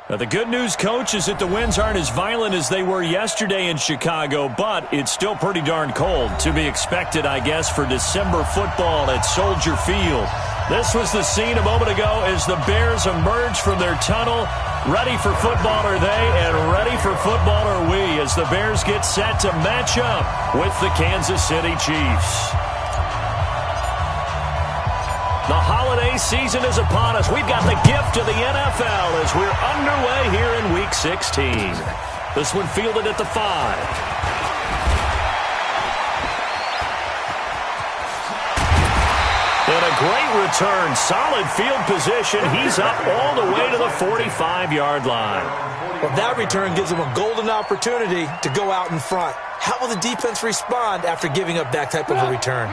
Now, the good news, Coach, is that the winds aren't as violent as they were yesterday in Chicago, but it's still pretty darn cold. To be expected, I guess, for December football at Soldier Field. This was the scene a moment ago as the Bears emerged from their tunnel. Ready for football are they, and ready for football are we as the Bears get set to match up with the Kansas City Chiefs. The holiday season is upon us. We've got the gift of the NFL as we're underway here in Week 16. This one fielded at the 5. And a great return. Solid field position. He's up all the way to the 45-yard line. Well, that return gives him a golden opportunity to go out in front. How will the defense respond after giving up that type of a return?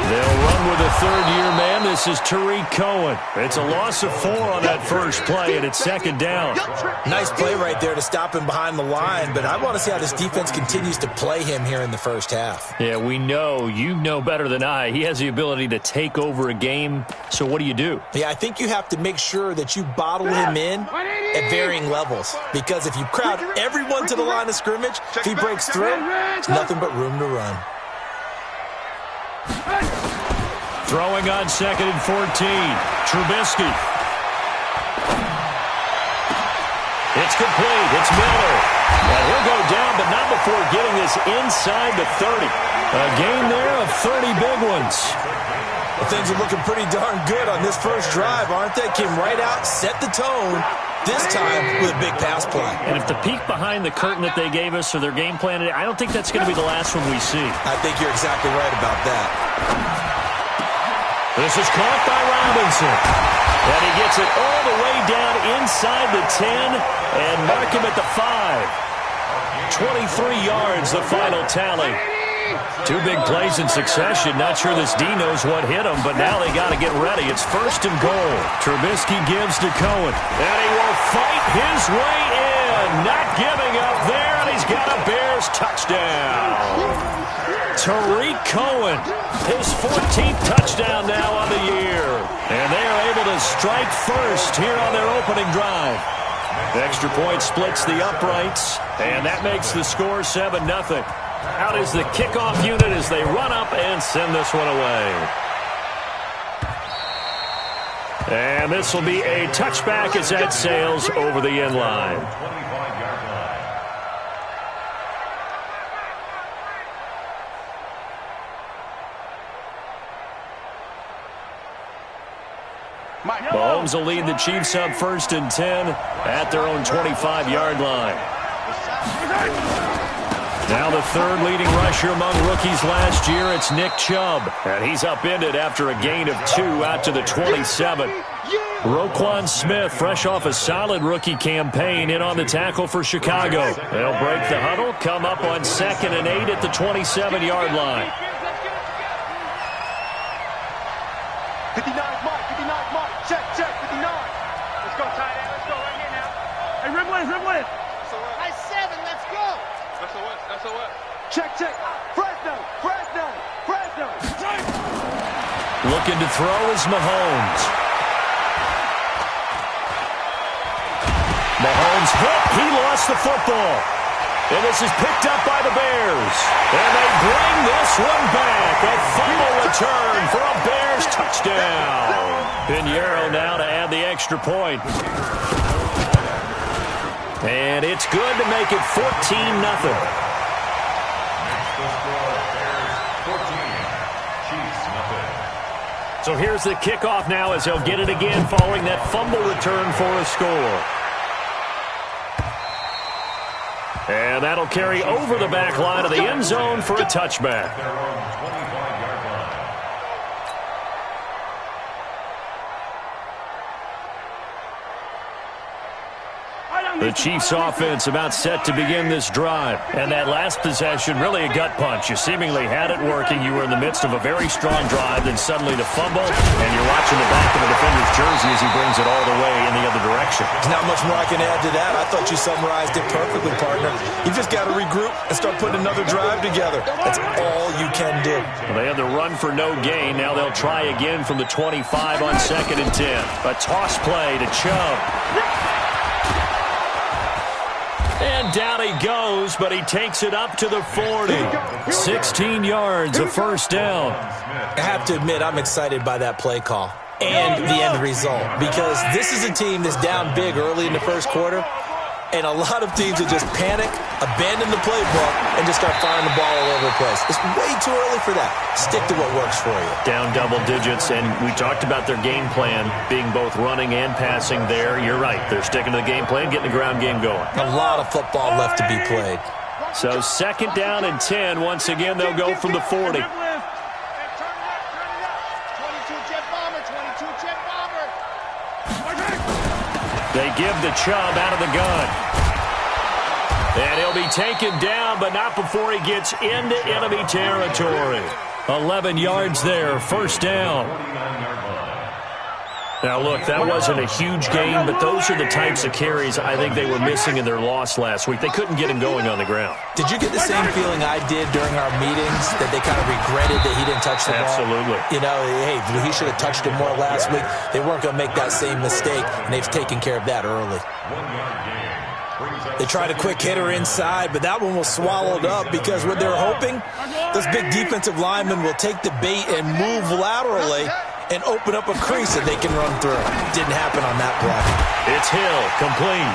They'll run with a third-year man. This is Tariq Cohen. It's a loss of 4 on that first play, and it's second down. Nice play right there to stop him behind the line, but I want to see how this defense continues to play him here in the first half. Yeah, we know. You know better than I. He has the ability to take over a game, so what do? Yeah, I think you have to make sure that you bottle him in at varying levels, because if you crowd everyone to the line of scrimmage, if he breaks through, it's nothing but room to run. Throwing on 2nd and 14. Trubisky. It's complete. It's Miller. And he'll go down, but not before getting this inside the 30. A gain there of 30 big ones. Well, things are looking pretty darn good on this first drive, aren't they? Came right out, set the tone, this time with a big pass play. And if the peek behind the curtain that they gave us or their game plan, I don't think that's going to be the last one we see. I think you're exactly right about that. This is caught by Robinson. And he gets it all the way down inside the 10 and mark him at the 5. 23 yards, the final tally. 2 big plays in succession. Not sure this D knows what hit him, but now they got to get ready. It's 1st and goal. Trubisky gives to Cohen. And he will fight his way in. Not giving up there, and he's got a Bears touchdown. Tariq Cohen, his 14th touchdown now on the year. And they are able to strike first here on their opening drive. The extra point splits the uprights, and that makes the score 7-0. Out is the kickoff unit as they run up and send this one away. And this will be a touchback as that sails over the end line. Mahomes will lead the Chiefs up 1st and 10 at their own 25-yard line. Now the 3rd leading rusher among rookies last year, it's Nick Chubb. And he's upended after a gain of 2 out to the 27. Roquan Smith, fresh off a solid rookie campaign, in on the tackle for Chicago. They'll break the huddle, come up on 2nd and 8 at the 27-yard line. 59, Mike, 59, Mike. Check, 59. Let's go, tight end. Let's go right here now. Hey, Rimlin. Nice 7, let's go. That's a what? Check. Fresno. Looking to throw is Mahomes. Mahomes hit. He lost the football. And this is picked up by the Bears. And they bring this one back. A final return for a Bears touchdown. Pinheiro now to add the extra point. And it's good to make it 14-0. So here's the kickoff now as he'll get it again following that fumble return for a score. And that'll carry over the back line of the end zone for a touchback. The The Chiefs offense about set to begin this drive. And that last possession, really a gut punch. You seemingly had it working. You were in the midst of a very strong drive, then suddenly the fumble, and you're watching the back of the defender's jersey as he brings it all the way in the other direction. There's not much more I can add to that. I thought you summarized it perfectly, partner. You just got to regroup and start putting another drive together. That's all you can do. Well, they had the run for no gain. Now they'll try again from the 25 on 2nd and 10. A toss play to Chubb. And down he goes, but he takes it up to the 40. 16 yards, a first down. I have to admit, I'm excited by that play call and the end result, because this is a team that's down big early in the first quarter, and a lot of teams will just panic, abandon the playbook, and just start firing the ball all over the place. It's way too early for that. Stick to what works for you. Down double digits, and we talked about their game plan being both running and passing there. You're right. They're sticking to the game plan, getting the ground game going. A lot of football left to be played. So 2nd down and 10. Once again, they'll go from the 40. They give the Chubb out of the gun. And he'll be taken down, but not before he gets into enemy territory. 11 yards there, first down. Now, look, that wasn't a huge gain, but those are the types of carries I think they were missing in their loss last week. They couldn't get him going on the ground. Did you get the same feeling I did during our meetings, that they kind of regretted that he didn't touch the ball? Absolutely. You know, hey, he should have touched it more last week. They weren't going to make that same mistake, and they've taken care of that early. They tried a quick hitter inside, but that one was swallowed up because what they're hoping, those big defensive linemen will take the bait and move laterally and open up a crease that they can run through. Didn't happen on that play. It's Hill, complete.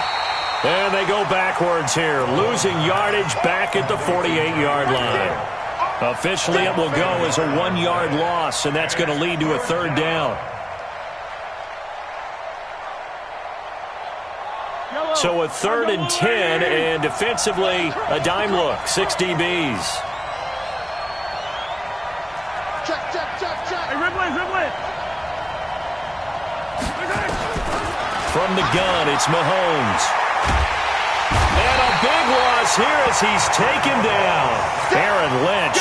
And they go backwards here, losing yardage back at the 48-yard line. Officially, it will go as a 1-yard loss, and that's going to lead to a 3rd down. So a 3rd and 10, and defensively, a dime look, 6 DBs. From the gun, it's Mahomes. And a big loss here as he's taken down. Aaron Lynch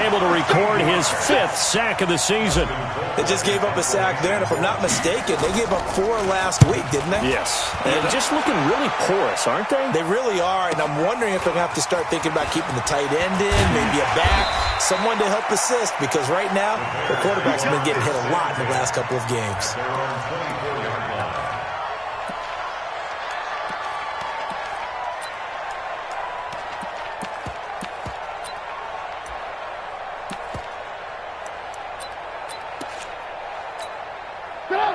able to record his 5th sack of the season. They just gave up a sack there, and if I'm not mistaken, they gave up 4 last week, didn't they? Yes. And just looking really porous, aren't they? They really are, and I'm wondering if they're going to have to start thinking about keeping the tight end in, maybe a back, someone to help assist, because right now, their quarterback's been getting hit a lot in the last couple of games.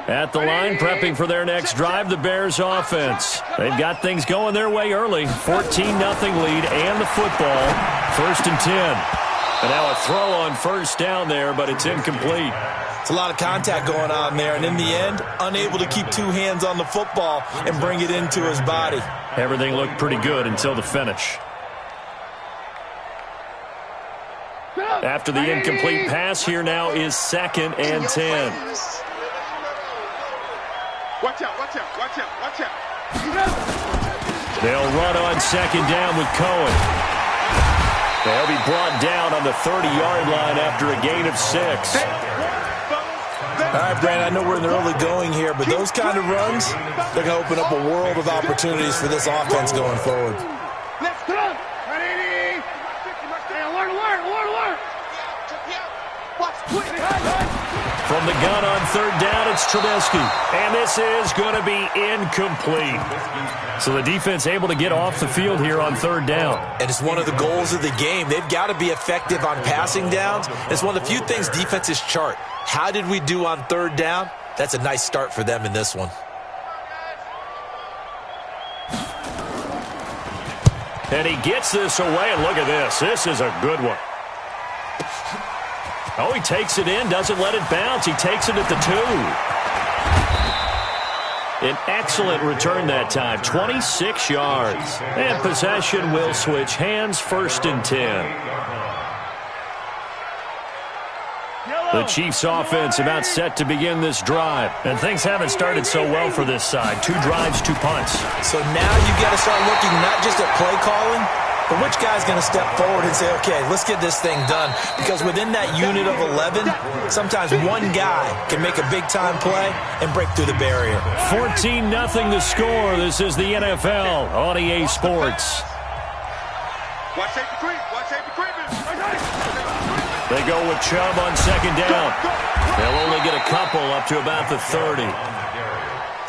At the line, prepping for their next drive, the Bears offense. They've got things going their way early. 14-0 lead and the football. 1st and 10. And now a throw on 1st down there, but it's incomplete. It's a lot of contact going on there, and in the end, unable to keep 2 hands on the football and bring it into his body. Everything looked pretty good until the finish. After the incomplete pass, here now is 2nd and 10. Watch out, watch out, watch out, watch out. They'll run on 2nd down with Cohen. They'll be brought down on the 30-yard line after a gain of 6. All right, Brandon, I know we're in the early going here, but those kind of runs, they're going to open up a world of opportunities for this offense going forward. Let's go. Ready? Alert, alert, alert, alert. Watch, quick. From the gun on 3rd down, it's Trubisky. And this is going to be incomplete. So the defense able to get off the field here on 3rd down. And it's one of the goals of the game. They've got to be effective on passing downs. It's one of the few things defenses chart. How did we do on 3rd down? That's a nice start for them in this one. And he gets this away, and look at this. This is a good one. Oh, he takes it in, doesn't let it bounce. He takes it at the 2. An excellent return that time, 26 yards. And possession will switch hands, 1st and 10. The Chiefs offense about set to begin this drive. And things haven't started so well for this side. 2 drives, 2 punts. So now you got to start looking not just at play calling, but which guy's going to step forward and say, okay, let's get this thing done. Because within that unit of 11, sometimes one guy can make a big-time play and break through the barrier. 14-0 the score. This is the NFL on EA Sports. Watch safety creep. Watch safety creep. They go with Chubb on second down. They'll only get a couple up to about the 30.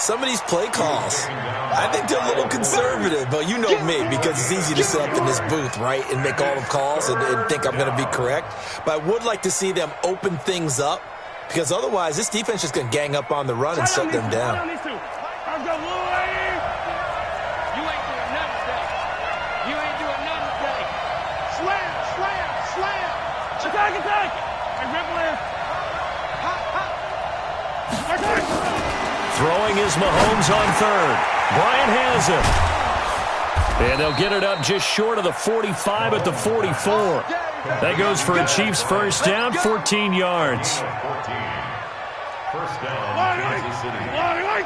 Some of these play calls, I think they're a little conservative, but you know me, because it's easy to sit up in this booth, right, and make all the calls and think I'm going to be correct. But I would like to see them open things up, because otherwise this defense is going to gang up on the run and shut them down. Throwing is Mahomes on third. Bryant has it. And they'll get it up just short of the 45 at the 44. That goes for a Chiefs first down, 14 yards.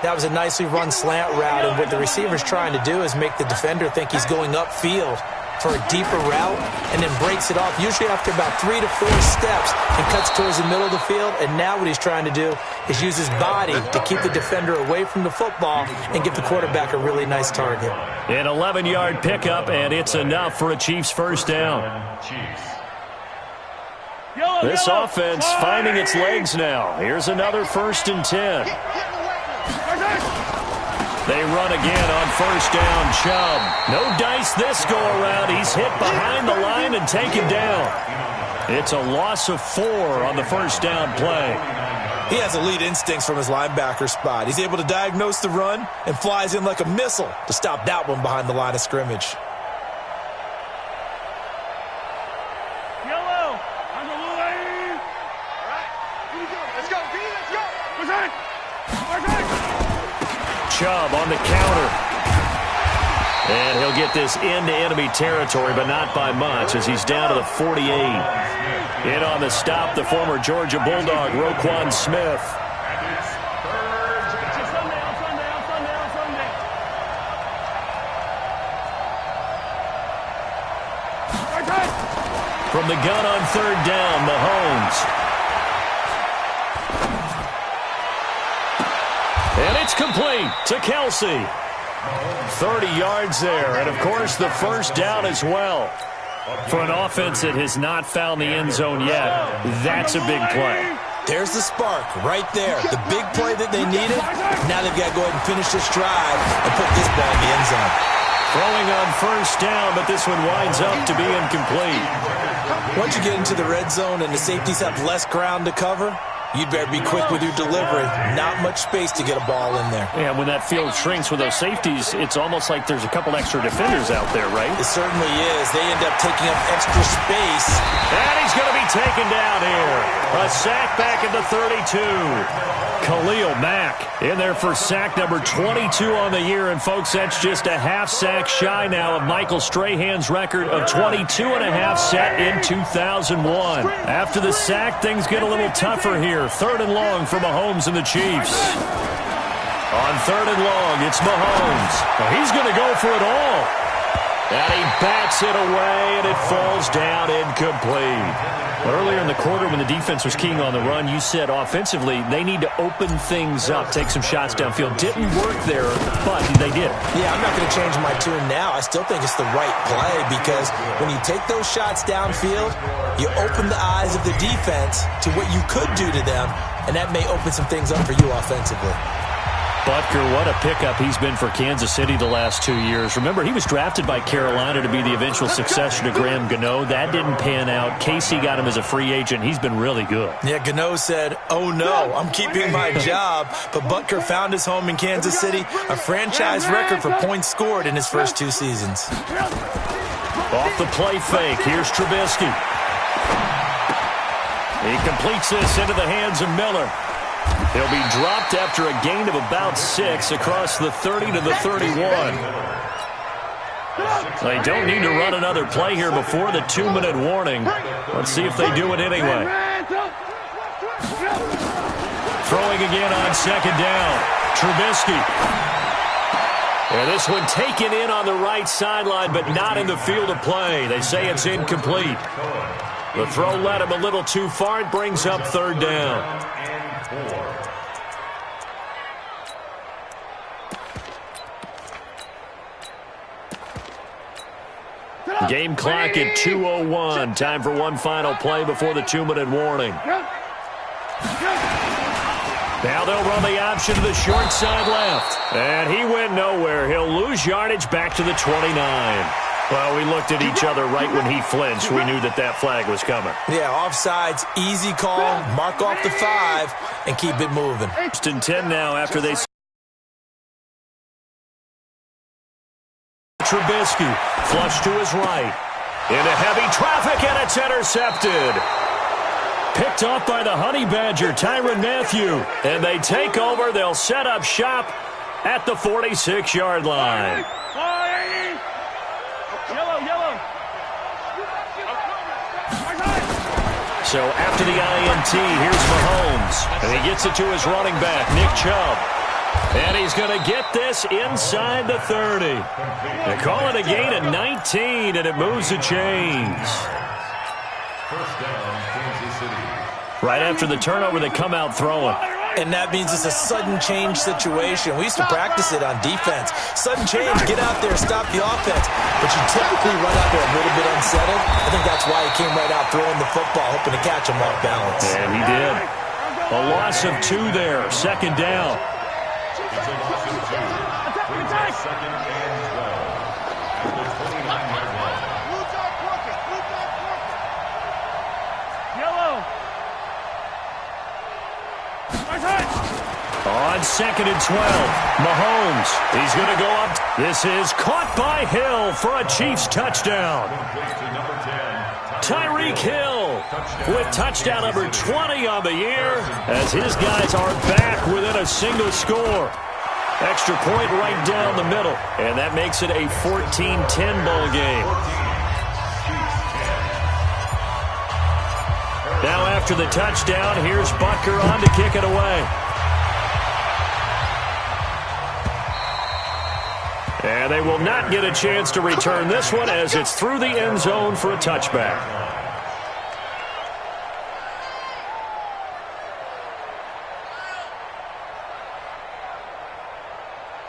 That was a nicely run slant route, and what the receiver's trying to do is make the defender think he's going upfield for a deeper route, and then breaks it off, usually after about 3 to 4 steps, and cuts towards the middle of the field. And now what he's trying to do is use his body to keep the defender away from the football and give the quarterback a really nice target. An 11-yard pickup, and it's enough for a Chiefs first down. This offense finding its legs now. Here's another 1st and 10. They run again on first down. Chubb. No dice this go-around. He's hit behind the line and taken down. It's a loss of 4 on the first down play. He has elite instincts from his linebacker spot. He's able to diagnose the run and flies in like a missile to stop that one behind the line of scrimmage. Chubb on the counter. And he'll get this into enemy territory, but not by much, as he's down to the 48. In on the stop, the former Georgia Bulldog, Roquan Smith. From the gun on third down, Mahomes. And it's complete to Kelsey. 30 yards there, and of course the first down as well. For an offense that has not found the end zone yet, that's a big play. There's the spark right there. The big play that they needed. Now they've got to go ahead and finish this drive and put this ball in the end zone. Throwing on first down, but this one winds up to be incomplete. Once you get into the red zone and the safeties have less ground to cover, you'd better be quick with your delivery. Not much space to get a ball in there. Yeah, when that field shrinks with those safeties, it's almost like there's a couple extra defenders out there, right? It certainly is. They end up taking up extra space. And he's going to be taken down here. A sack back at the 32. Khalil Mack in there for sack number 22 on the year. And, folks, that's just a half sack shy now of Michael Strahan's record of 22.5 set in 2001. After the sack, things get a little tougher here. 3rd and long for Mahomes and the Chiefs. On 3rd and long, it's Mahomes. Well, he's going to go for it all. And he bats it away, and it falls down incomplete. Earlier in the quarter, when the defense was keying on the run, you said offensively they need to open things up, take some shots downfield. Didn't work there, but they did. Yeah, I'm not going to change my tune now. I still think it's the right play, because when you take those shots downfield, you open the eyes of the defense to what you could do to them, and that may open some things up for you offensively. Butker, what a pickup he's been for Kansas City the last 2 years. Remember, he was drafted by Carolina to be the eventual successor to Graham Gano. That didn't pan out. Casey got him as a free agent. He's been really good. Yeah, Gano said, oh no, I'm keeping my job. But Butker found his home in Kansas City, a franchise record for points scored in his first 2 seasons. Off the play fake, here's Trubisky. He completes this into the hands of Miller. He'll be dropped after a gain of about 6 across the 30 to the 31. They don't need to run another play here before the 2-minute warning. Let's see if they do it anyway. Throwing again on second down. Trubisky. And this one taken in on the right sideline, but not in the field of play. They say it's incomplete. The throw led him a little too far. It brings up third down. Game clock at 2:01. Time for one final play before the 2-minute warning. Now they'll run the option to the short side left. And he went nowhere. He'll lose yardage back to the 29. Well, we looked at each other right when he flinched. We knew that flag was coming. Yeah, offsides, easy call. Mark off the 5 and keep it moving. First and 10 now after they... Trubisky, flush to his right. Into heavy traffic, and it's intercepted. Picked off by the Honey Badger, Tyrann Mathieu. And they take over. They'll set up shop at the 46-yard line. Yellow. So after the INT, here's Mahomes. And he gets it to his running back, Nick Chubb. And he's going to get this inside the 30. They call it a gain of 19, and it moves the chains. First down, Kansas City. Right after the turnover, they come out throwing. And that means it's a sudden change situation. We used to practice it on defense. Sudden change, get out there, stop the offense. But you typically run out there a little bit unsettled. I think that's why he came right out throwing the football, hoping to catch him off balance. And he did. A loss of 2 there, second down. It's a loss of 2. Brings up second and 12. At the 29-yard line. Yellow. On second and 12, Mahomes. He's going to go up. This is caught by Hill for a Chiefs touchdown. Tyreek Hill with touchdown number 20 on the year as his guys are back within a single score. Extra point right down the middle, and that makes it a 14-10 ball game. Now after the touchdown, here's Butker on to kick it away. And they will not get a chance to return this one as it's through the end zone for a touchback.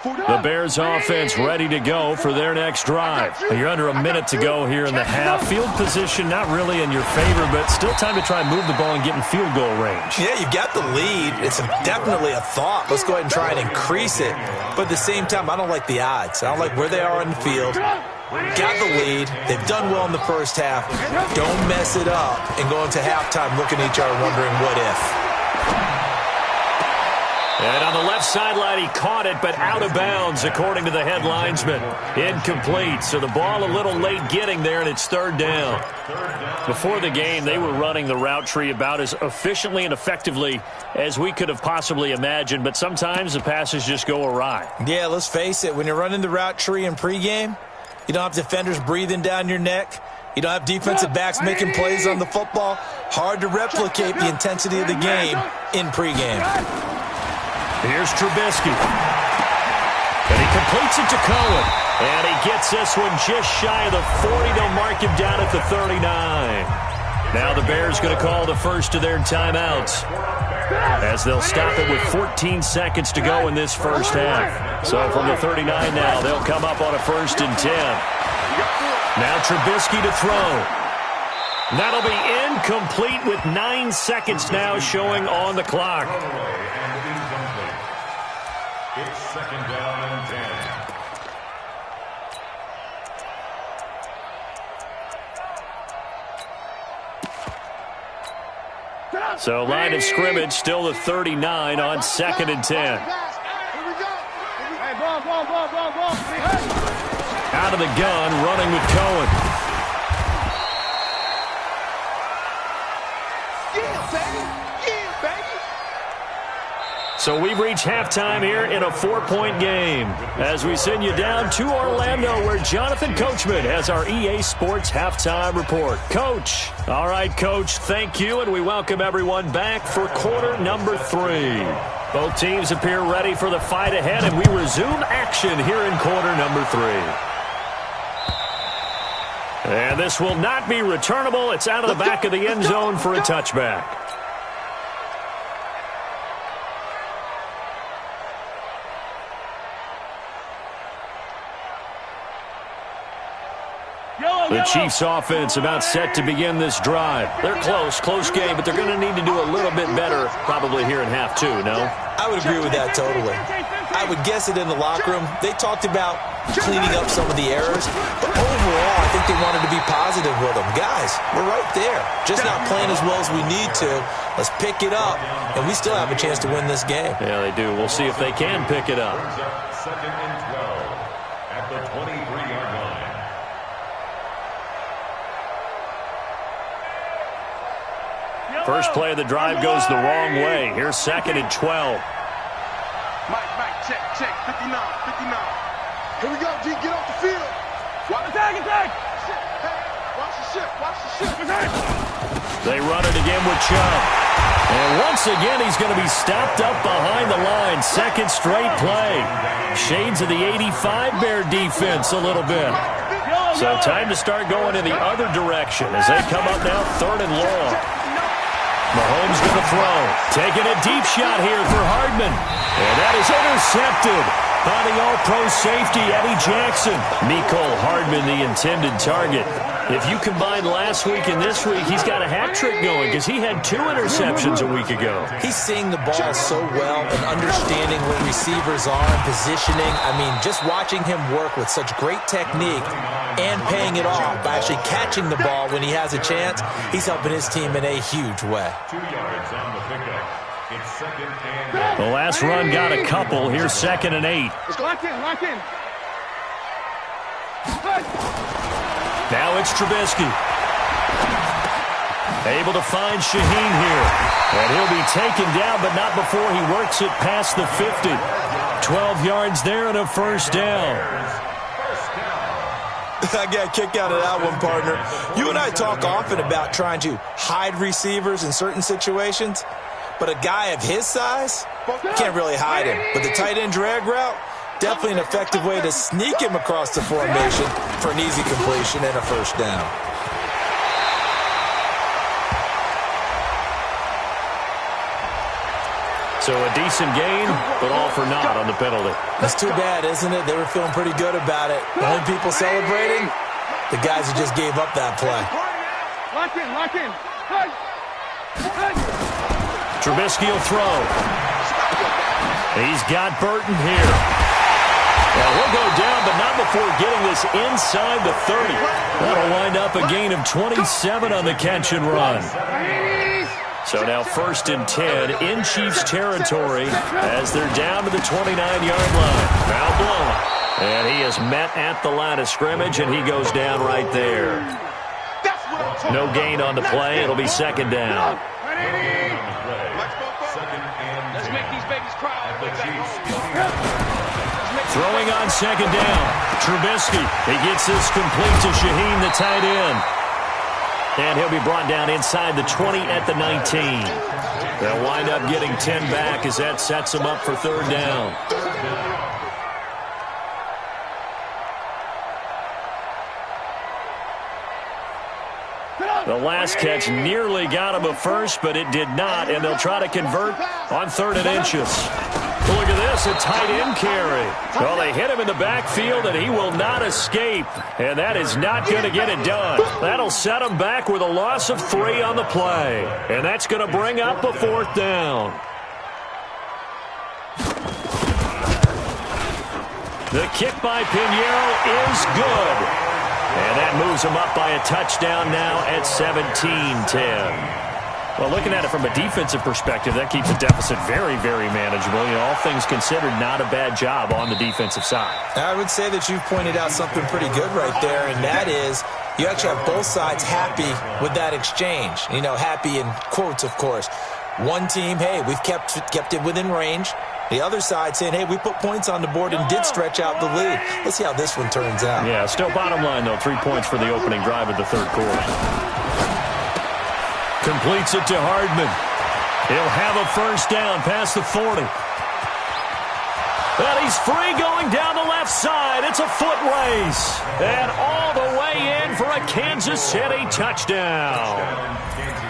The Bears offense ready to go for their next drive. You're under a minute to go here in the half. Field position not really in your favor, but still time to try and move the ball and get in field goal range. Yeah, you've got the lead. It's definitely a thought. Let's go ahead and try and increase it. But at the same time, I don't like the odds. I don't like where they are in the field. Got the lead. They've done well in the first half. Don't mess it up and go into halftime looking at each other wondering what if. And on the left sideline, he caught it, but out of bounds, according to the head linesman. Incomplete, so the ball a little late getting there, and it's third down. Before the game, they were running the route tree about as efficiently and effectively as we could have possibly imagined, but sometimes the passes just go awry. Yeah, let's face it. When you're running the route tree in pregame, you don't have defenders breathing down your neck. You don't have defensive backs making plays on the football. Hard to replicate the intensity of the game in pregame. Here's Trubisky. And he completes it to Cohen. And he gets this one just shy of the 40. They'll mark him down at the 39. Now the Bears going to call the first of their timeouts as they'll stop it with 14 seconds to go in this first half. So from the 39 now, they'll come up on a 1st and 10. Now Trubisky to throw. That'll be incomplete with 9 seconds now showing on the clock. It's second down and 10. So line of scrimmage still the 39 on 2nd and 10. Out of the gun, running with Cohen. So we've reached halftime here in a 4-point game as we send you down to Orlando where Jonathan Coachman has our EA Sports halftime report. Coach. All right, Coach, thank you, and we welcome everyone back for quarter number 3. Both teams appear ready for the fight ahead, and we resume action here in quarter number 3. And this will not be returnable. It's out of the back of the end zone for a touchback. The Chiefs offense about set to begin this drive. They're close game, but they're going to need to do a little bit better probably here in half 2, no? I would agree with that totally. I would guess it in the locker room. They talked about cleaning up some of the errors, but overall I think they wanted to be positive with them. Guys, we're right there. Just not playing as well as we need to. Let's pick it up, and we still have a chance to win this game. Yeah, they do. We'll see if they can pick it up. Second and 12 at the 23-yard line. First play of the drive goes the wrong way. Here's second and 12. Mike, check, 59. Here we go, G, get off the field. Attack. Hey, watch the ship. They run it again with Chubb. And once again, he's going to be stopped up behind the line. Second straight play. Shades of the 85 Bear defense a little bit. So time to start going in the other direction as they come up now third and long. Mahomes going to throw. Taking a deep shot here for Hardman. And that is intercepted by the all-pro safety, Eddie Jackson. Mecole Hardman, the intended target. If you combine last week and this week, he's got a hat trick going because he had 2 interceptions a week ago. He's seeing the ball so well and understanding where receivers are and positioning. I mean, just watching him work with such great technique and paying it off by actually catching the ball when he has a chance, he's helping his team in a huge way. 2 yards on the pickup. It's second and... The last run got a couple. Here's second and 8. Lock in. Now it's Trubisky. Able to find Shaheen here. And he'll be taken down, but not before he works it past the 50. 12 yards there and a first down. I got a kick out of that one, partner. You and I talk often about trying to hide receivers in certain situations, but a guy of his size, you can't really hide him. But the tight end drag route, definitely an effective way to sneak him across the formation for an easy completion and a first down. So a decent gain, but all for naught on the penalty. That's too bad, isn't it? They were feeling pretty good about it. The only people celebrating, the guys who just gave up that play. Lock in. Trubisky will throw. He's got Burton here. Now he'll go down, but not before getting this inside the 30. That'll wind up a gain of 27 on the catch and run. So now first and 10 in Chiefs territory as they're down to the 29-yard line. Foul blown. And he is met at the line of scrimmage, and he goes down right there. No gain on the play. It'll be second down. Let's make these babies cry. Throwing on second down. Trubisky. He gets this complete to Shaheen, the tight end. And he'll be brought down inside the 20 at the 19. They'll wind up getting 10 back as that sets them up for third down. The last catch nearly got him a first, but it did not, and they'll try to convert on third and inches. Look at this, a tight end carry. Well, they hit him in the backfield, and he will not escape. And that is not going to get it done. That'll set him back with a loss of 3 on the play. And that's going to bring up a fourth down. The kick by Pinheiro is good. And that moves him up by a touchdown now at 17-10. Well, looking at it from a defensive perspective, that keeps the deficit very, very manageable. You know, all things considered, not a bad job on the defensive side. I would say that you've pointed out something pretty good right there, and that is you actually have both sides happy with that exchange. You know, happy in quotes, of course. One team, hey, we've kept it within range. The other side saying, hey, we put points on the board and did stretch out the lead. Let's see how this one turns out. Yeah, still bottom line, though. 3 points for the opening drive of the third quarter. Completes it to Hardman. He'll have a first down past the 40. And he's free going down the left side. It's a foot race. And all the way in for a Kansas City touchdown.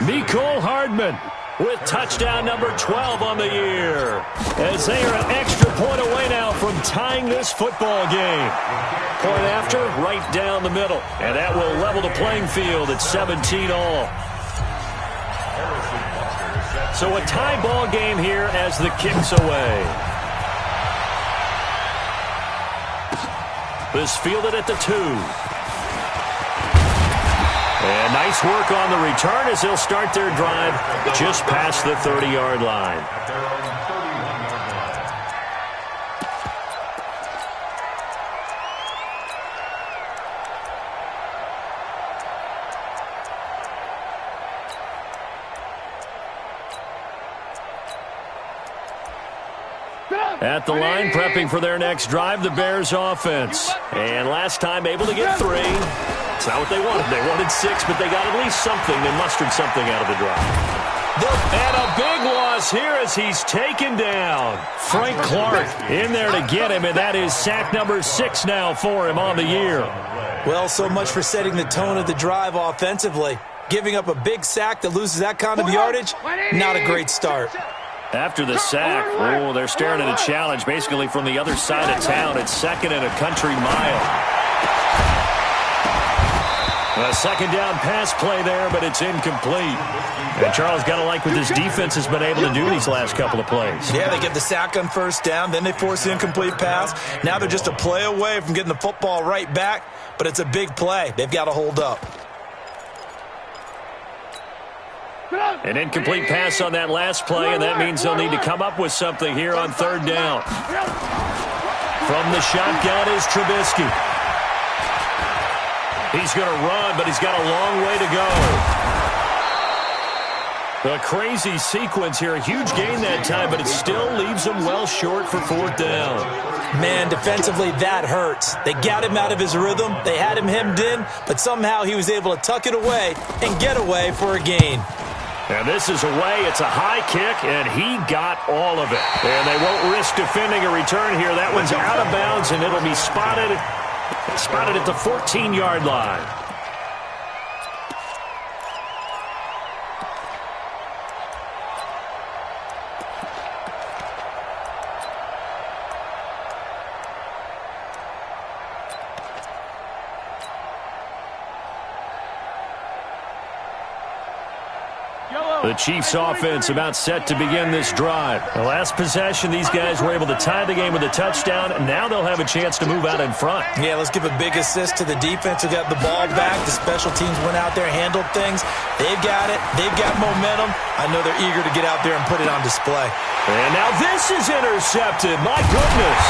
Mecole Hardman with touchdown number 12 on the year. As they are an extra point away now from tying this football game. Point after, right down the middle. And that will level the playing field at 17 all. So a tie ball game here as the kick's away. This fielded at the 2. And nice work on the return as they'll start their drive just past the 30-yard line. At the line, prepping for their next drive, the Bears offense. And last time able to get 3. It's not what they wanted. They wanted 6, but they got at least something. They mustered something out of the drive. And a big loss here as he's taken down. Frank Clark in there to get him, and that is sack number 6 now for him on the year. Well, so much for setting the tone of the drive offensively. Giving up a big sack that loses that kind of yardage, not a great start. After the sack, they're staring at a challenge basically from the other side of town. It's 2nd and a country mile. A second down pass play there, but it's incomplete. And Charles got to like what this defense has been able to do these last couple of plays. Yeah, they get the sack on first down, then they force the incomplete pass. Now they're just a play away from getting the football right back, but it's a big play. They've got to hold up. An incomplete pass on that last play, and that means they'll need to come up with something here on third down. From the shotgun is Trubisky. He's going to run, but he's got a long way to go. A crazy sequence here. A huge gain that time, but it still leaves him well short for 4th down. Man, defensively, that hurts. They got him out of his rhythm. They had him hemmed in, but somehow he was able to tuck it away and get away for a gain. And this is away. It's a high kick, and he got all of it. And they won't risk defending a return here. That one's out of bounds, and it'll be spotted at the 14-yard line. The Chiefs offense about set to begin this drive. The last possession, these guys were able to tie the game with a touchdown. Now they'll have a chance to move out in front. Yeah, let's give a big assist to the defense who got the ball back. The special teams went out there, handled things. They've got it. They've got momentum. I know they're eager to get out there and put it on display. And now this is intercepted. My goodness.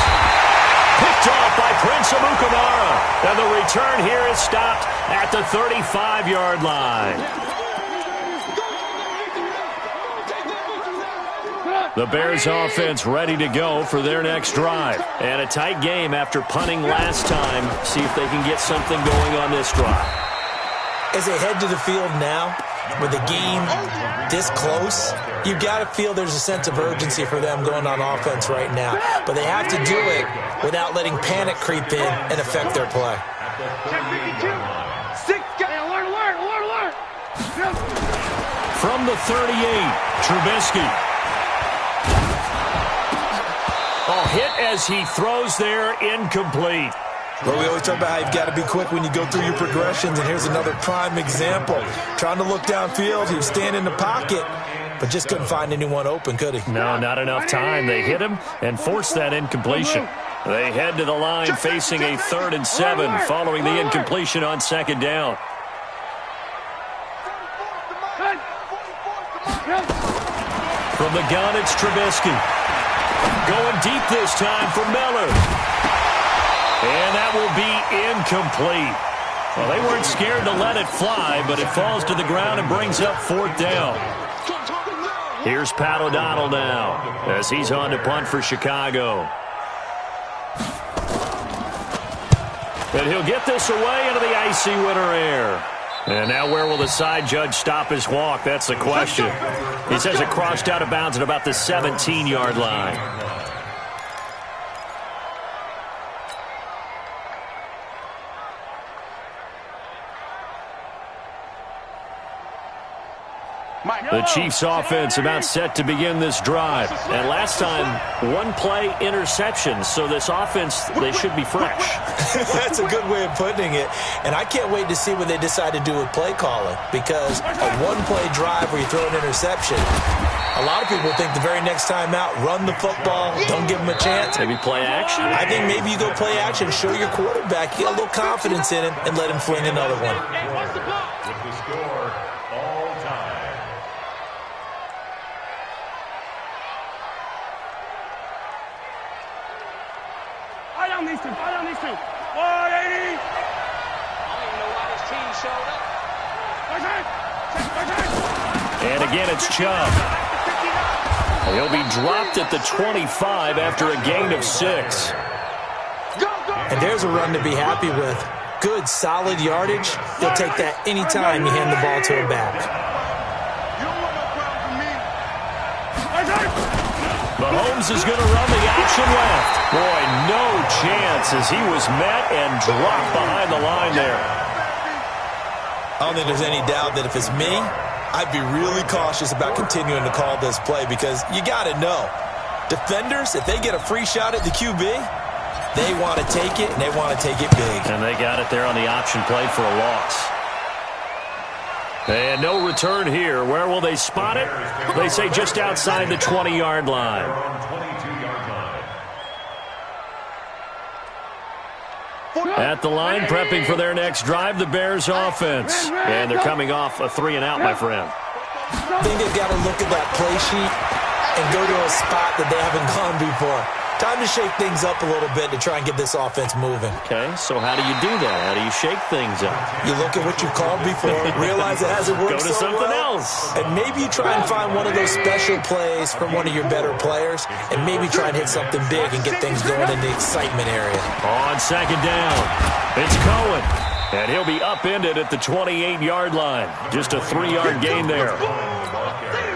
Picked off by Prince Amukamara. And the return here is stopped at the 35-yard line. The Bears offense ready to go for their next drive. And a tight game after punting last time. See if they can get something going on this drive. As they head to the field now, with the game this close, you've got to feel there's a sense of urgency for them going on offense right now. But they have to do it without letting panic creep in and affect their play. From the 38, Trubisky. Hit as he throws there, incomplete. Well, we always talk about how you've got to be quick when you go through your progressions, and here's another prime example. Trying to look downfield, he was standing in the pocket, but just couldn't find anyone open, could he? No, not enough time. They hit him and forced that incompletion. They head to the line facing a 3rd and 7 following the incompletion on 2nd down. From the gun, it's Trubisky. Going deep this time for Miller. And that will be incomplete. Well, they weren't scared to let it fly, but it falls to the ground and brings up 4th down. Here's Pat O'Donnell now as he's on to punt for Chicago. And he'll get this away into the icy winter air. And now where will the side judge stop his walk? That's the question. He says it crossed out of bounds at about the 17-yard line. The Chiefs offense about set to begin this drive. And last time, one-play interception. So this offense, they should be fresh. That's a good way of putting it. And I can't wait to see what they decide to do with play calling. Because a one-play drive where you throw an interception, a lot of people think the very next time out, run the football, don't give them a chance. Maybe play action? I think maybe you go play action, show your quarterback, get a little confidence in him, and let him fling another one. With the score, all time. These two. 180. I don't even know why this team showed up. And again, it's Chubb. He'll be dropped at the 25 after a gain of 6. And there's a run to be happy with. Good, solid yardage. You'll take that anytime you hand the ball to a back. Mahomes is going to run the option left. Boy, no chance as he was met and dropped behind the line there. I don't think there's any doubt that if it's me, I'd be really cautious about continuing to call this play because you got to know. Defenders, if they get a free shot at the QB, they want to take it, and they want to take it big. And they got it there on the option play for a loss. And no return here. Where will they spot it? They say just outside the 20-yard line. At the line, prepping for their next drive, the Bears offense. And they're coming off a 3-and-out, my friend. I think they've got to look at that play sheet and go to a spot that they haven't gone before. Time to shake things up a little bit to try and get this offense moving. Okay, so how do you do that? How do you shake things up? You look at what you called before, realize it hasn't worked so well. Go to something else. And maybe you try and find one of those special plays from one of your better players, and maybe try and hit something big and get things going in the excitement area. On second down, it's Cohen. And he'll be upended at the 28-yard line. Just a 3-yard gain there.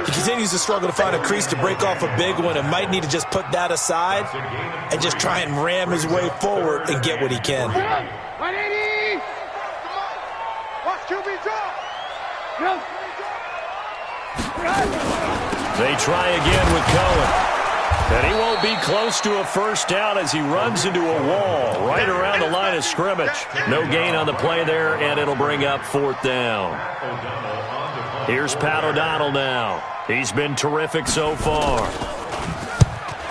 He continues to struggle to find a crease to break off a big one and might need to just put that aside and just try and ram his way forward and get what he can. 180. Watch QB drop. They try again with Cohen. And he won't be close to a first down as he runs into a wall right around the line of scrimmage. No gain on the play there, and it'll bring up 4th down. Here's Pat O'Donnell now. He's been terrific so far.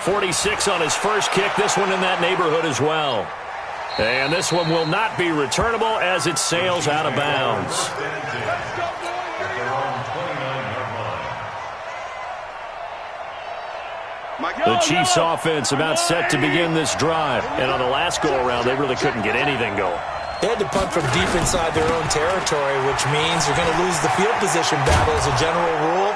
46 on his first kick. This one in that neighborhood as well. And this one will not be returnable as it sails out of bounds. The Chiefs offense about set to begin this drive. And on the last go-around, they really couldn't get anything going. They had to punt from deep inside their own territory, which means you're going to lose the field position battle as a general rule.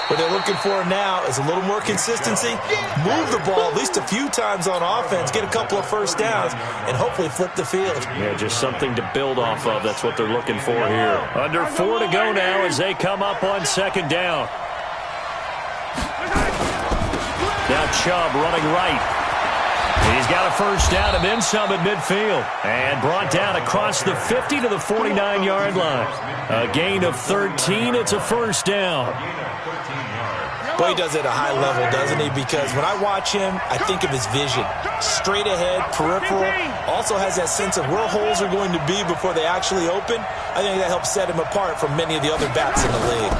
What they're looking for now is a little more consistency, move the ball at least a few times on offense, get a couple of first downs, and hopefully flip the field. Yeah, just something to build off of. That's what they're looking for here. Under 4 to go now as they come up on second down. Now Chubb running right. He's got a first down and then some at midfield. And brought down across the 50 to the 49-yard line. A gain of 13. It's a first down. Boy, he does it at a high level, doesn't he? Because when I watch him, I think of his vision. Straight ahead, peripheral. Also has that sense of where holes are going to be before they actually open. I think that helps set him apart from many of the other backs in the league.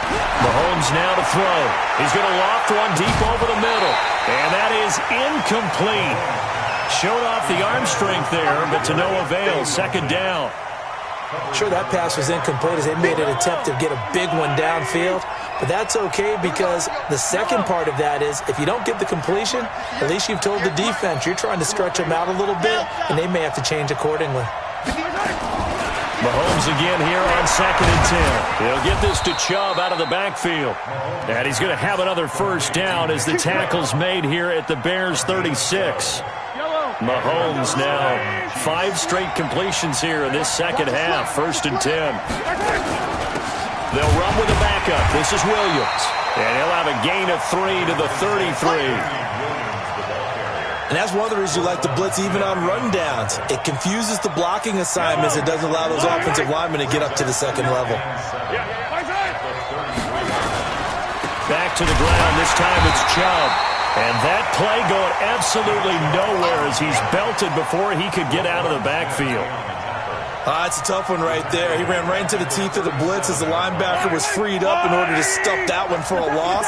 Mahomes now to throw. He's going to loft one deep over the middle. And that is incomplete. Showed off the arm strength there, but to no avail. Second down. Sure, that pass was incomplete as they made an attempt to get a big one downfield. But that's okay because the second part of that is if you don't get the completion, at least you've told the defense you're trying to stretch them out a little bit, and they may have to change accordingly. Mahomes again here on 2nd and 10. He'll get this to Chubb out of the backfield. And he's going to have another first down as the tackle's made here at the Bears' 36. Mahomes now 5 straight completions here in this second half. 1st and 10. They'll run with a backup. This is Williams. And he'll have a gain of 3 to the 33. And that's one of the reasons you like to blitz even on rundowns. It confuses the blocking assignments. It doesn't allow those offensive linemen to get up to the second level. Back to the ground. This time it's Chubb. And that play going absolutely nowhere as he's belted before he could get out of the backfield. It's a tough one right there. He ran right into the teeth of the blitz as the linebacker was freed up in order to stuff that one for a loss.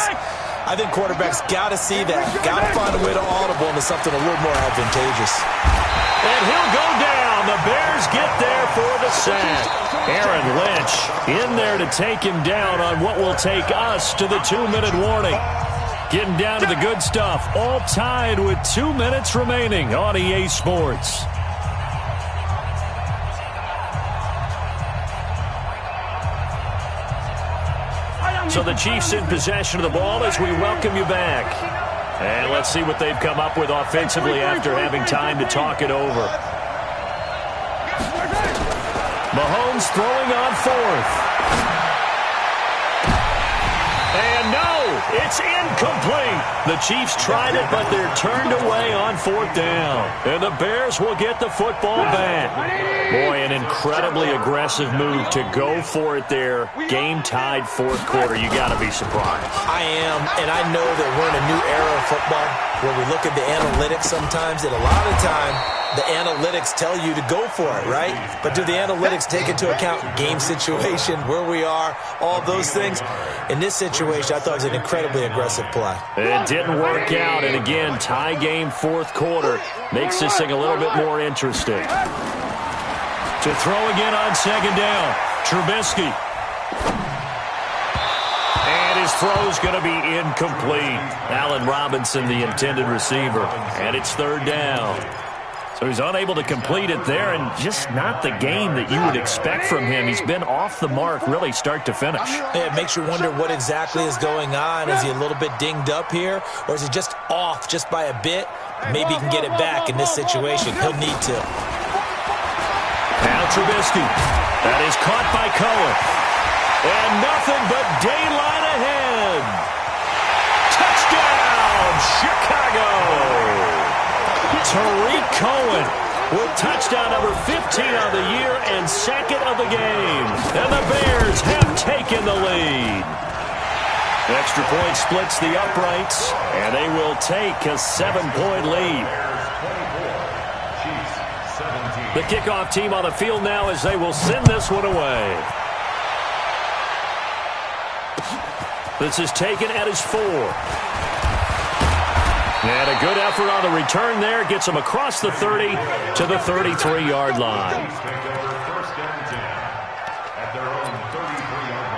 I think quarterbacks got to see that. Got to find a way to audible into something a little more advantageous. And he'll go down. The Bears get there for the sack. Aaron Lynch in there to take him down on what will take us to the 2-minute warning. Getting down to the good stuff. All tied with 2 minutes remaining on EA Sports. So the Chiefs in possession of the ball as we welcome you back. And let's see what they've come up with offensively after having time to talk it over. Mahomes throwing on 4th. And no, it's incomplete. The Chiefs tried it, but they're turned away on 4th down. And the Bears will get the football back. Boy, an incredibly aggressive move to go for it there. Game tied 4th quarter. You got to be surprised. I am, and I know that we're in a new era of football where we look at the analytics sometimes, and a lot of the time, the analytics tell you to go for it, right? But do the analytics take into account game situation, where we are, all those things? In this situation, I thought it was an incredibly aggressive play. It didn't work out, and again, tie game 4th quarter. Makes this thing a little bit more interesting. To throw again on 2nd down, Trubisky. And his throw's going to be incomplete. Allen Robinson, the intended receiver. And it's 3rd down. So he's unable to complete it there, and just not the game that you would expect from him. He's been off the mark really start to finish. Yeah, it makes you wonder what exactly is going on. Is he a little bit dinged up here, or is he just off just by a bit? Maybe he can get it back in this situation. He'll need to. Now Trubisky. That is caught by Cohen. And nothing but daylight ahead. Touchdown, Chicago. Tariq Cohen with touchdown number 15 on the year and 2nd of the game. And the Bears have taken the lead. Extra point splits the uprights, and they will take a 7-point lead. The kickoff team on the field now as they will send this one away. This is taken at his 4. And a good effort on the return there. Gets him across the 30 to the 33-yard line. First down 10 at their own 33-yard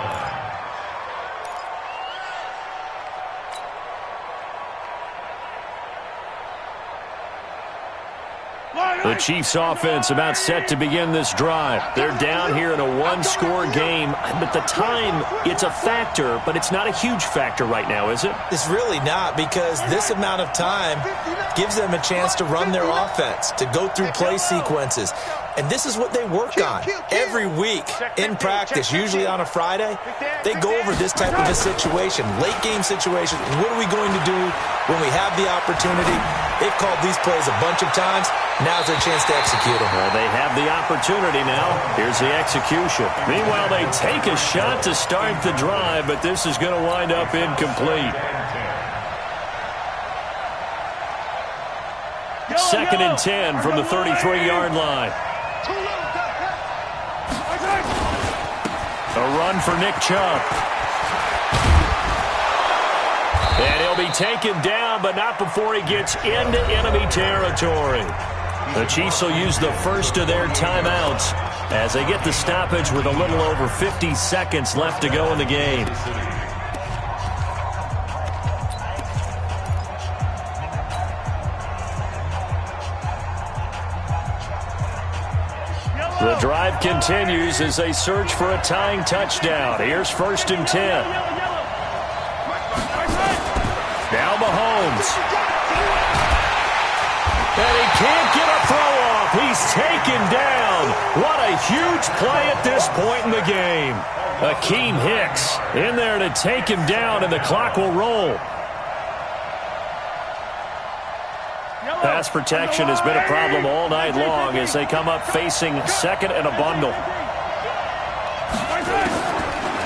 line. The Chiefs offense about set to begin this drive. They're down here in a 1-score game. But the time, it's a factor, but it's not a huge factor right now, is it? It's really not, because this amount of time gives them a chance to run their offense, to go through play sequences. And this is what they work on every week in practice, usually on a Friday. They go over this type of a situation, late game situation. What are we going to do when we have the opportunity? They've called these plays a bunch of times. Now's their chance to execute them. Well, they have the opportunity now. Here's the execution. Meanwhile, they take a shot to start the drive, but this is going to wind up incomplete. 2nd and 10 from the 33-yard line. A run for Nick Chubb. And he'll be taken down, but not before he gets into enemy territory. The Chiefs will use the first of their timeouts as they get the stoppage with a little over 50 seconds left to go in the game. The drive drive continues as they search for a tying touchdown. Here's 1st and 10. Now Mahomes. And he can't get a throw off. He's taken down. What a huge play at this point in the game. Akeem Hicks in there to take him down, and the clock will roll. Pass protection has been a problem all night long as they come up facing 2nd and a bundle.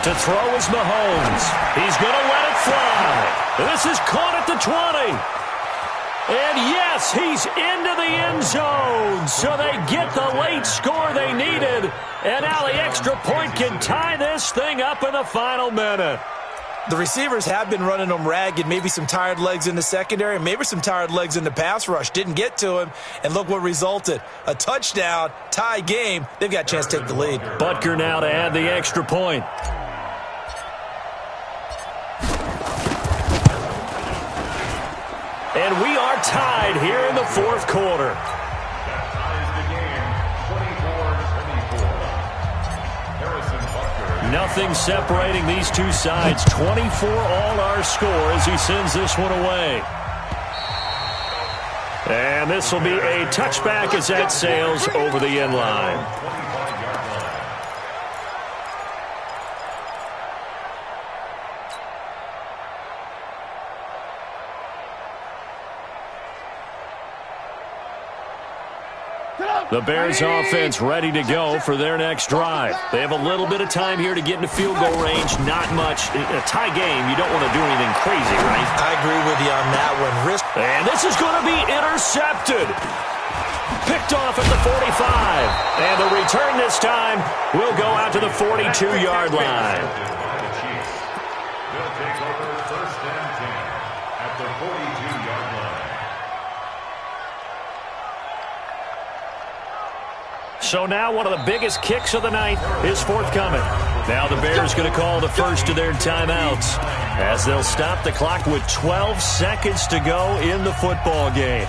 To throw is Mahomes. He's going to let it fly. This is caught at the 20. And yes, he's into the end zone. So they get the late score they needed. And now the extra point can tie this thing up in the final minute. The receivers have been running them ragged, maybe some tired legs in the secondary, maybe some tired legs in the pass rush. Didn't get to him, and look what resulted. A touchdown, tie game. They've got a chance to take the lead. Butker now to add the extra point. And we are tied here in the 4th quarter. That ties the game, 24-24. Harrison Butker. Nothing separating these two sides. 24 all our score as he sends this one away. And this will be a touchback as that sails over the end line. The Bears offense ready to go for their next drive. They have a little bit of time here to get into field goal range. Not much. A tie game, you don't want to do anything crazy, right? I agree with you on that one. And this is going to be intercepted. Picked off at the 45. And the return this time will go out to the 42-yard line. The Chiefs. They'll take over 1st and 10 at the 42-yard line. So now one of the biggest kicks of the night is forthcoming. Now the Bears going to call the first of their timeouts as they'll stop the clock with 12 seconds to go in the football game.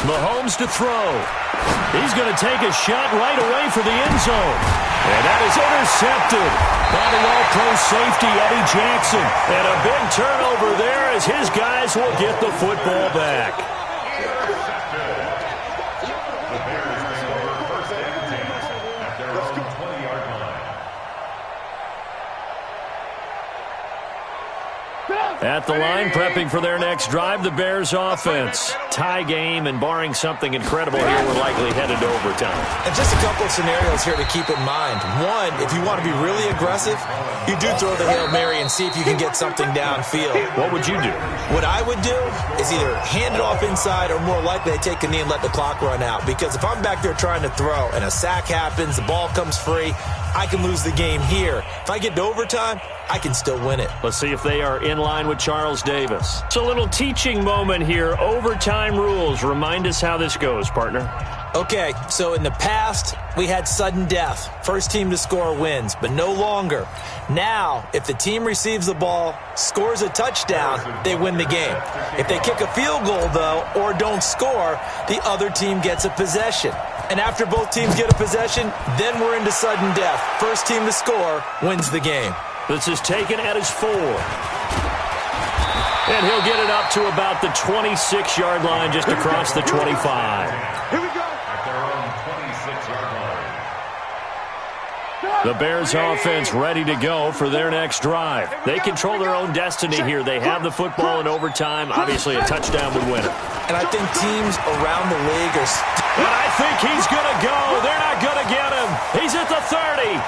Mahomes to throw. He's going to take a shot right away for the end zone. And that is intercepted by the all-pro safety, Eddie Jackson. And a big turnover there as his guys will get the football back. The Bears take over 1st and 10 at their own 20-yard line. At the line, prepping for their next drive, the Bears offense. Tie game, and barring something incredible here, we're likely headed to overtime. And just a couple of scenarios here to keep in mind. One, if you want to be really aggressive, you do throw the Hail Mary and see if you can get something downfield. What would you do? What I would do is either hand it off inside or more likely I take a knee and let the clock run out. Because if I'm back there trying to throw and a sack happens, the ball comes free, I can lose the game here. If I get to overtime, I can still win it. Let's see if they are in line with Charles Davis. It's a little teaching moment here. Overtime rules. Remind us how this goes, partner. Okay, so in the past, we had sudden death. First team to score wins, but no longer. Now, if the team receives the ball, scores a touchdown, they win the game. If they kick a field goal, though, or don't score, the other team gets a possession. And after both teams get a possession, then we're into sudden death. First team to score wins the game. This is taken at his 4. And he'll get it up to about the 26-yard line, just across the 25. Here we go. At their own 26-yard line. The Bears offense ready to go for their next drive. They control their own destiny here. They have the football in overtime. Obviously, a touchdown would win it. And I think teams around the league are... And I think he's going to go. They're not going to get him. He's at the 30.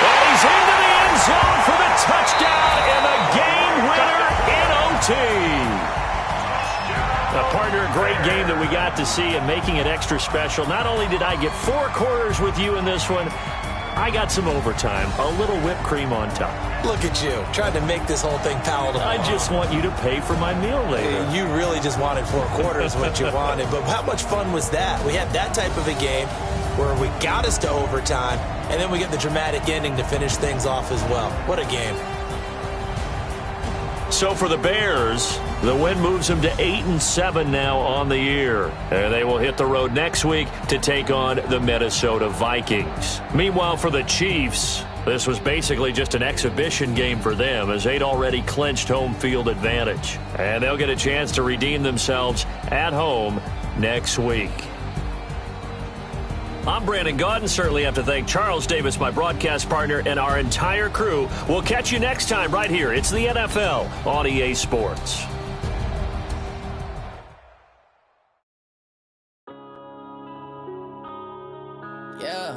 And he's into the end zone for the touchdown and the game winner in OT. Partner, a great game that we got to see and making it extra special. Not only did I get 4 quarters with you in this one, I got some overtime, a little whipped cream on top. Look at you, trying to make this whole thing palatable. I just want you to pay for my meal later. You really just wanted 4 quarters what you wanted. But how much fun was that? We had that type of a game where we got us to overtime, and then we get the dramatic ending to finish things off as well. What a game. So for the Bears, the win moves them to 8-7 now on the year. And they will hit the road next week to take on the Minnesota Vikings. Meanwhile, for the Chiefs, this was basically just an exhibition game for them as they'd already clinched home field advantage. And they'll get a chance to redeem themselves at home next week. I'm Brandon Gaudin. Certainly have to thank Charles Davis, my broadcast partner, and our entire crew. We'll catch you next time right here. It's the NFL on EA Sports. Yeah.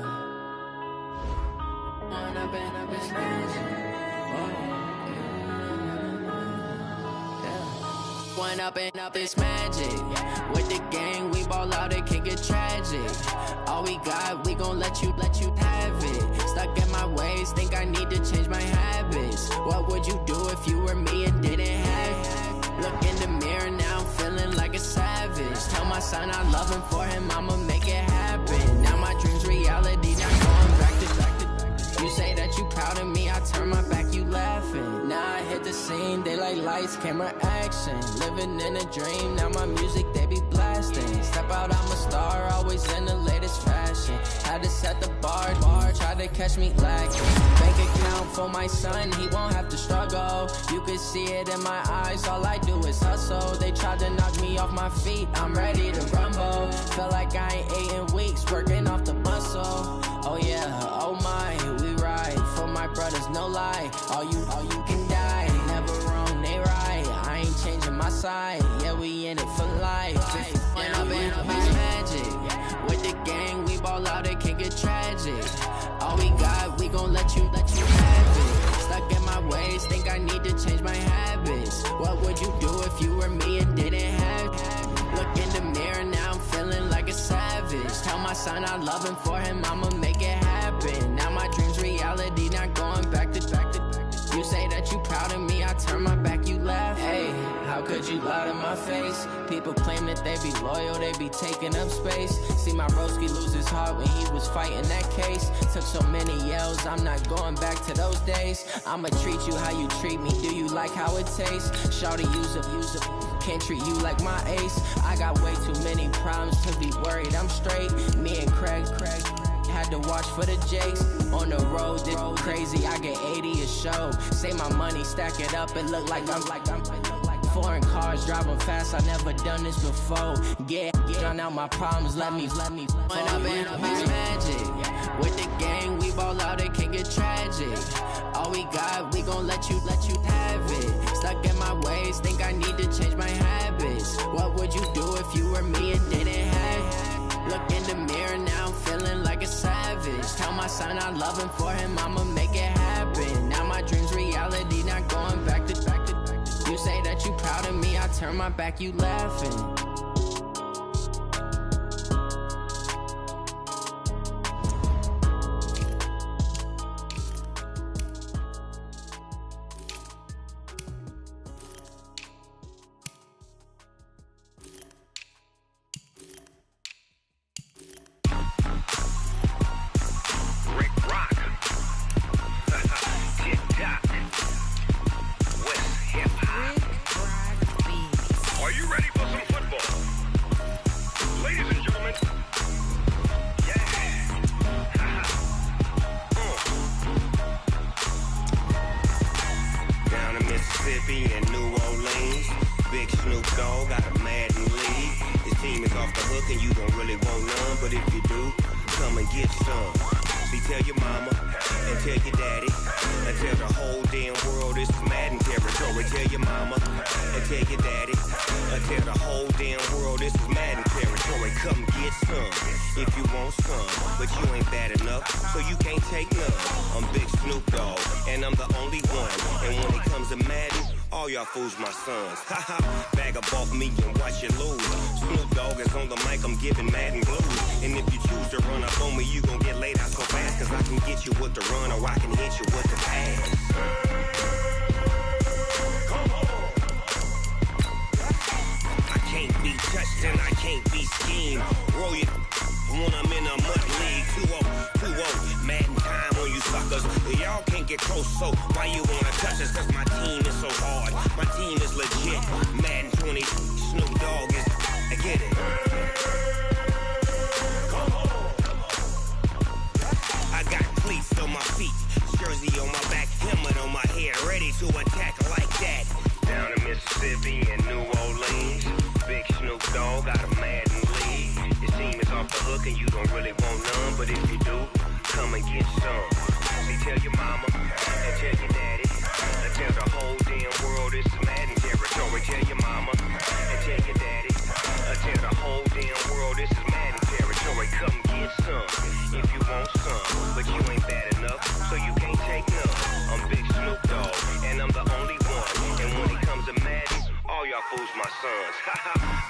One up and up is magic. With the gang, we ball out, it can get tragic. All we got, we gon' let you have it. Stuck in my ways, think I need to change my habits. What would you do if you were me and didn't have it? Look in the mirror, now I'm feeling like a savage. Tell my son I love him, for him I'ma make it happen. Now my dream's reality, not going back to. You say that you proud of me, I turn my back, you laughing. Now I hit the scene, they like lights, camera, action. Living in a dream, now my music, they be blasting. Step out, I'm a star, always in the latest fashion. Had to set the bar, try to catch me lacking. Bank account for my son, he won't have to struggle. You can see it in my eyes, all I do is hustle. They tried to knock me off my feet, I'm ready to rumble. Feel like I ain't ate in weeks, working off the muscle. Oh yeah, oh my, we ride for my brothers, no lie. All you can die, never wrong, they right. I ain't changing my side, yeah, we in it for life. When I've been magic, with the gang, we ball out, it can get tragic. All we got, we gon' let you have it. Stuck in my ways, think I need to change my habits. What would you do if you were me and didn't have it? Look in the mirror, now I'm feeling like a savage. Tell my son I love him, for him I'ma make it happen. Now my dream's reality, not going back to. You say that you proud of me, I turn my back, you laugh. Hey, how could you lie to my face? People claim that they be loyal, they be taking up space. See my broski lose his heart when he was fighting that case. Took so many yells, I'm not going back to those days. I'ma treat you how you treat me, do you like how it tastes? Shawty, use up, can't treat you like my ace. I got way too many problems to be worried, I'm straight. Me and Craig had to watch for the Jakes. On the road, this crazy, I get 80 a show. Say my money, stack it up, it look like I'm foreign cars, driving fast, I never done this before. Get drown out my problems, let me When I've been magic, with the gang, we ball out, it can get tragic. All we got, we gon' let you have it. Stuck in my ways, think I need to change my habits. What would you do if you were me and didn't have it? Look in the mirror, now I'm feeling like a savage. Tell my son I love him, for him I'ma make it happen. Now my dream's reality, not going back to. You say that you proud of me, I turn my back, you laughing. Fools my sons. Haha, bag up off me and watch you lose. Snoop Dogg is on the mic, I'm giving Madden blues. And if you choose to run up on me, you gon' get laid out so fast. Cause I can get you with the run or I can hit you with the pass. Come on. I can't be touched and I can't be schemed. Roll you when I'm in a mud league. 2-0, Madden time on you suckers. Y'all can't get close, so why you wanna touch us? Cause my team is so hard. My team is legit. Madden 20, Snoop Dogg is, I get it. Come on. I got cleats on my feet, jersey on my back, helmet on my head, ready to attack like that. Down in Mississippi and New Orleans, big Snoop Dogg got a Madden league. Your team is off the hook and you don't really want none, but if you do, come and get some. See, tell your mama and tell your daddy, and tell the whole damn world it's Madden territory. Tell your mama and tell your daddy, and tell the whole damn world this is Madden territory. Come get some if you want some, but you ain't bad enough, so you can't take none. I'm Big Snoop Dogg, and I'm the only one. And when it comes to Madden, all y'all fools my sons.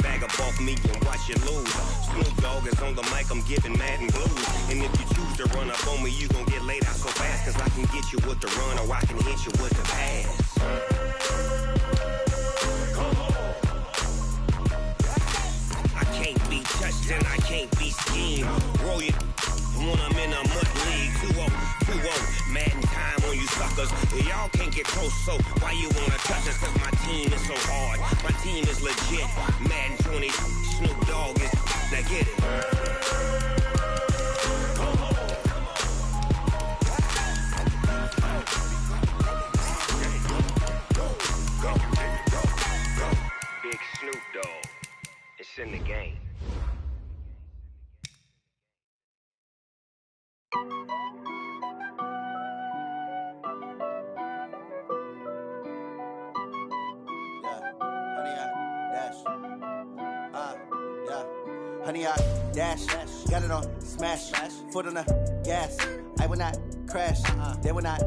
Bag up off me and watch you lose. Snoop Dogg is on the mic, I'm giving Madden blues. And if you choose to run up on me, you gon' get laid out so fast. Cause I can get you with the run or I can hit you with the pass. Come on. I can't be touched and I can't be schemed. Roll you when I'm in a mud league. 2-0, Madden time on you suckers. Y'all can't get close, so why you wanna touch us? Cause my team is so hard. My team is legit. Madden 20, Snoop Dogg is, now get it. Come on. Go. Big Snoop Dogg. It's in the game. Honey, I dash, got it on smash, foot on the gas. I will not crash, they will not